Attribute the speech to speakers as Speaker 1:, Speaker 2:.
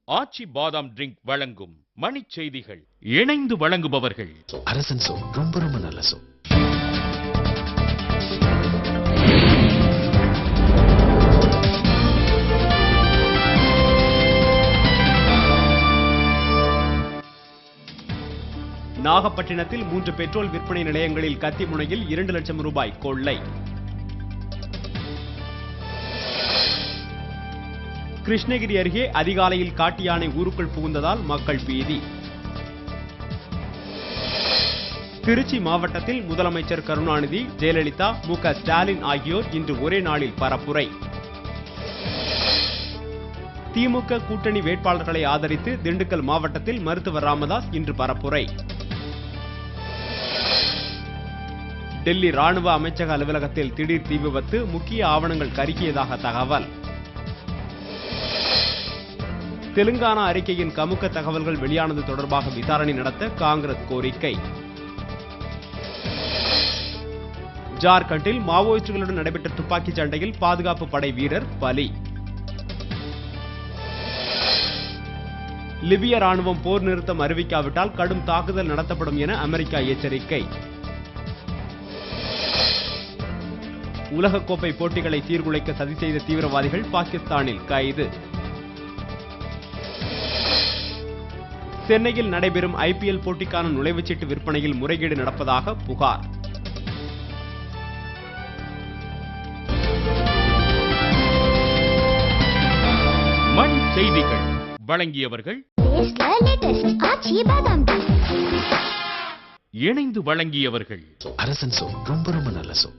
Speaker 1: ஆச்சி பாதாம் ட்ரிங்க் வழங்கும் மணிச் செய்திகள். இணைந்து வழங்குபவர்கள்
Speaker 2: அரசன் சோப். ரொம்ப ரொம்ப நல்ல சோப்.
Speaker 3: நாகப்பட்டினத்தில் 3 பெட்ரோல் விற்பனை நிலையங்களில் கத்தி முனையில் 2 லட்சம் ரூபாய் கொள்ளை. கிருஷ்ணகிரி அருகே அதிகாலையில் காட்டு யானை ஊருக்குள் புகுந்ததால் மக்கள் பீதி. திருச்சி மாவட்டத்தில் முதலமைச்சர் கருணாநிதி, ஜெயலலிதா, மு.க. ஸ்டாலின் ஆகியோர் இன்று ஒரே நாளில் பரப்புரை. திமுக கூட்டணி வேட்பாளர்களை ஆதரித்து திண்டுக்கல் மாவட்டத்தில் மருத்துவர் ராமதாஸ் இன்று பரப்புரை. டெல்லி ராணுவ அமைச்சக அலுவலகத்தில் திடீர் தீ விபத்து, முக்கிய ஆவணங்கள் கருகியதாக தகவல். தெலுங்கானா அறிக்கையின் கமுக்க தகவல்கள் வெளியானது தொடர்பாக விசாரணை நடத்த காங்கிரஸ் கோரிக்கை. ஜார்க்கண்டில் மாவோயிஸ்டுகளுடன் நடைபெற்ற துப்பாக்கிச் சண்டையில் பாதுகாப்பு படை வீரர் பலி. லிபிய ராணுவம் போர் நிறுத்தம் அறிவிக்காவிட்டால் கடும் தாக்குதல் நடத்தப்படும் என அமெரிக்கா எச்சரிக்கை. உலகக்கோப்பை போட்டிகளை சீர்குலைக்க சதி செய்த தீவிரவாதிகள் பாகிஸ்தானில் கைது. சென்னையில் நடைபெறும் IPL போட்டிக்கான நுழைவுச்சீட்டு விற்பனையில் முறைகேடு நடப்பதாக புகார்.
Speaker 1: மணிச் செய்திகள் வழங்கியவர்கள் இணைந்து வழங்கியவர்கள்
Speaker 2: அரசன் சோப். ரொம்ப ரொம்ப நல்ல சோப்.